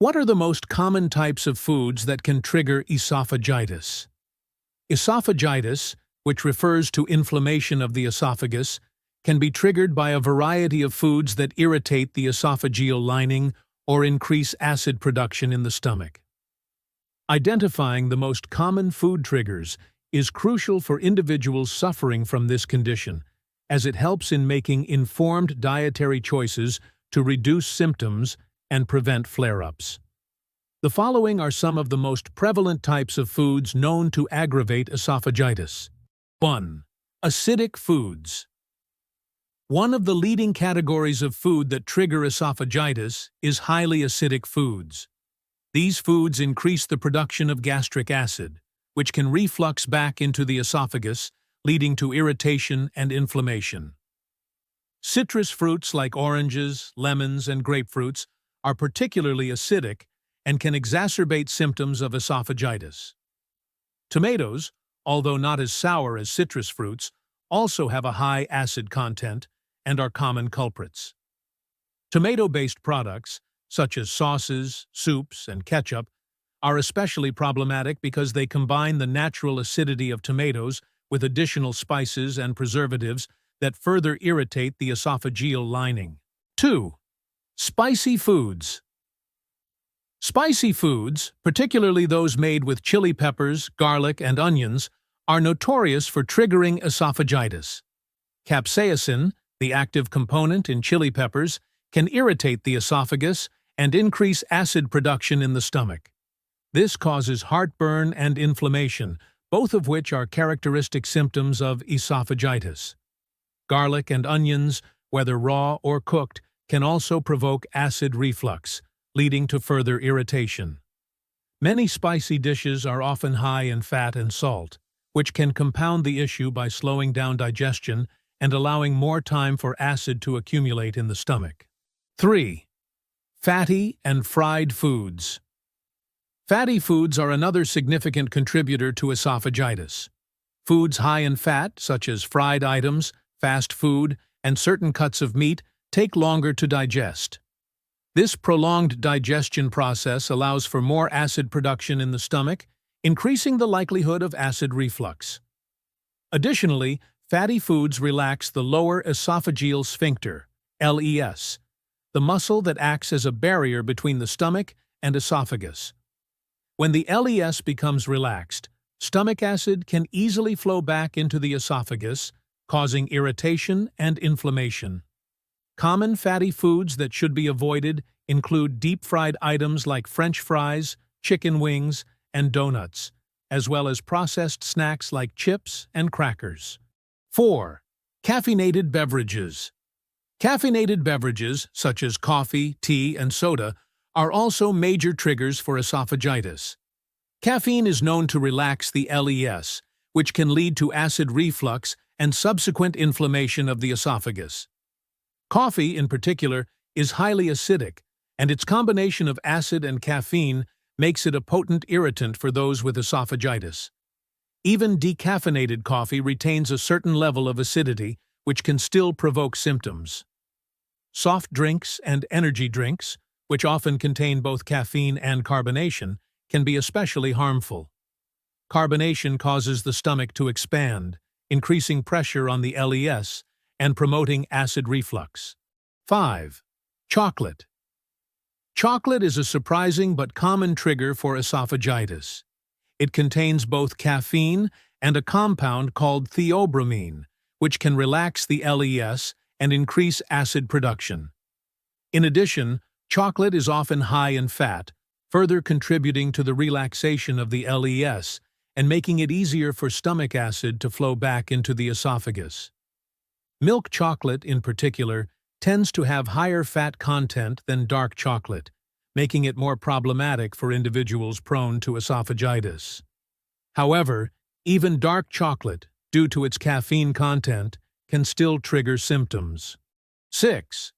What are the most common types of foods that can trigger esophagitis? Esophagitis, which refers to inflammation of the esophagus, can be triggered by a variety of foods that irritate the esophageal lining or increase acid production in the stomach. Identifying the most common food triggers is crucial for individuals suffering from this condition, as it helps in making informed dietary choices to reduce symptoms and prevent flare-ups. The following are some of the most prevalent types of foods known to aggravate esophagitis. 1. Acidic foods. One of the leading categories of food that trigger esophagitis is highly acidic foods. These foods increase the production of gastric acid, which can reflux back into the esophagus, leading to irritation and inflammation. Citrus fruits like oranges, lemons, and grapefruits are particularly acidic and can exacerbate symptoms of esophagitis. Tomatoes, although not as sour as citrus fruits, also have a high acid content and are common culprits. Tomato-based products, such as sauces, soups, and ketchup, are especially problematic because they combine the natural acidity of tomatoes with additional spices and preservatives that further irritate the esophageal lining. 2. Spicy foods. Spicy foods, particularly those made with chili peppers, garlic, and onions, are notorious for triggering esophagitis. Capsaicin, the active component in chili peppers, can irritate the esophagus and increase acid production in the stomach. This causes heartburn and inflammation, both of which are characteristic symptoms of esophagitis. Garlic and onions, whether raw or cooked, can also provoke acid reflux, leading to further irritation. Many spicy dishes are often high in fat and salt, which can compound the issue by slowing down digestion and allowing more time for acid to accumulate in the stomach. 3. Fatty and fried foods. Fatty foods are another significant contributor to esophagitis. Foods high in fat, such as fried items, fast food, and certain cuts of meat, take longer to digest. This prolonged digestion process allows for more acid production in the stomach, increasing the likelihood of acid reflux. Additionally, fatty foods relax the lower esophageal sphincter, LES, the muscle that acts as a barrier between the stomach and esophagus. When the LES becomes relaxed, stomach acid can easily flow back into the esophagus, causing irritation and inflammation. Common fatty foods that should be avoided include deep-fried items like French fries, chicken wings, and donuts, as well as processed snacks like chips and crackers. 4. Caffeinated beverages. Caffeinated beverages, such as coffee, tea, and soda, are also major triggers for esophagitis. Caffeine is known to relax the LES, which can lead to acid reflux and subsequent inflammation of the esophagus. Coffee, in particular, is highly acidic, and its combination of acid and caffeine makes it a potent irritant for those with esophagitis. Even decaffeinated coffee retains a certain level of acidity, which can still provoke symptoms. Soft drinks and energy drinks, which often contain both caffeine and carbonation, can be especially harmful. Carbonation causes the stomach to expand, increasing pressure on the LES and promoting acid reflux. 5. Chocolate. Chocolate is a surprising but common trigger for esophagitis. It contains both caffeine and a compound called theobromine, which can relax the LES and increase acid production. In addition, chocolate is often high in fat, further contributing to the relaxation of the LES and making it easier for stomach acid to flow back into the esophagus. Milk chocolate, in particular, tends to have higher fat content than dark chocolate, making it more problematic for individuals prone to esophagitis. However, even dark chocolate, due to its caffeine content, can still trigger symptoms. 6.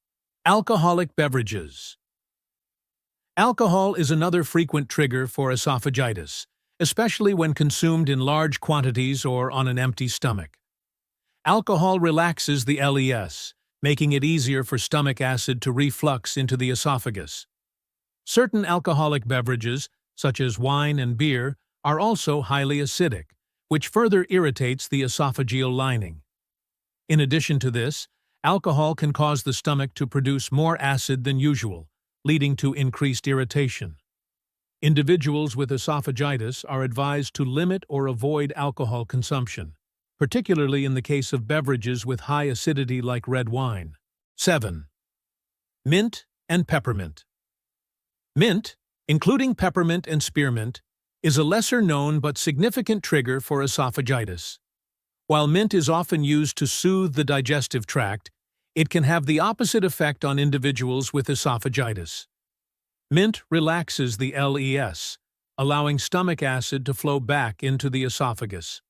Alcoholic beverages. Alcohol is another frequent trigger for esophagitis, especially when consumed in large quantities or on an empty stomach. Alcohol relaxes the LES, making it easier for stomach acid to reflux into the esophagus. Certain alcoholic beverages, such as wine and beer, are also highly acidic, which further irritates the esophageal lining. In addition to this, alcohol can cause the stomach to produce more acid than usual, leading to increased irritation. Individuals with esophagitis are advised to limit or avoid alcohol consumption, particularly in the case of beverages with high acidity like red wine. 7. Mint and peppermint. Mint, including peppermint and spearmint, is a lesser-known but significant trigger for esophagitis. While mint is often used to soothe the digestive tract, it can have the opposite effect on individuals with esophagitis. Mint relaxes the LES, allowing stomach acid to flow back into the esophagus.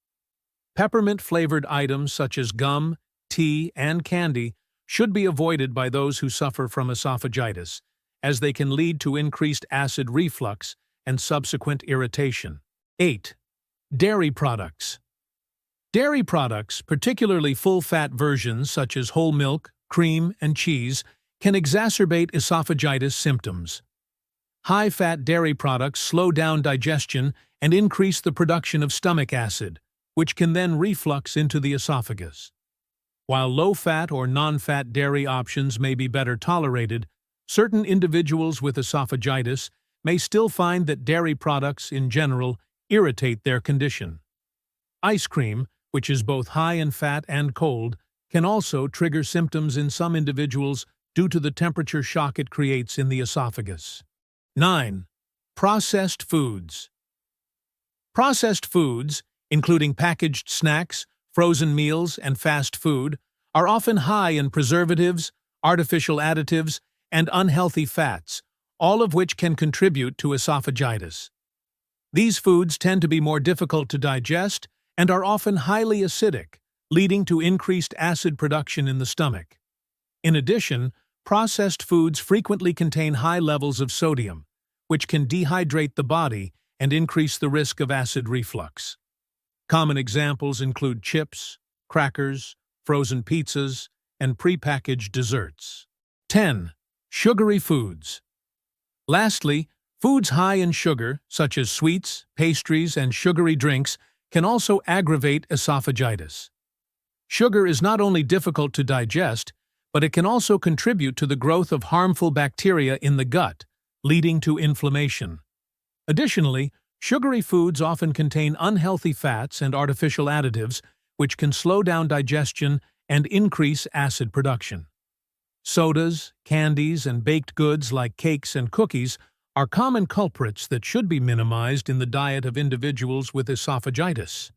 Peppermint-flavored items such as gum, tea, and candy should be avoided by those who suffer from esophagitis, as they can lead to increased acid reflux and subsequent irritation. 8. Dairy products. Dairy products, particularly full-fat versions such as whole milk, cream, and cheese, can exacerbate esophagitis symptoms. High-fat dairy products slow down digestion and increase the production of stomach acid, which can then reflux into the esophagus. While low-fat or non-fat dairy options may be better tolerated, certain individuals with esophagitis may still find that dairy products in general irritate their condition. Ice cream, which is both high in fat and cold, can also trigger symptoms in some individuals due to the temperature shock it creates in the esophagus. 9. Processed foods. Processed foods, including packaged snacks, frozen meals, and fast food, are often high in preservatives, artificial additives, and unhealthy fats, all of which can contribute to esophagitis. These foods tend to be more difficult to digest and are often highly acidic, leading to increased acid production in the stomach. In addition, processed foods frequently contain high levels of sodium, which can dehydrate the body and increase the risk of acid reflux. Common examples include chips, crackers, frozen pizzas, and prepackaged desserts. 10. Sugary foods. Lastly, foods high in sugar, such as sweets, pastries, and sugary drinks, can also aggravate esophagitis. Sugar is not only difficult to digest, but it can also contribute to the growth of harmful bacteria in the gut, leading to inflammation. Additionally, sugary foods often contain unhealthy fats and artificial additives, which can slow down digestion and increase acid production. Sodas, candies, and baked goods like cakes and cookies are common culprits that should be minimized in the diet of individuals with esophagitis.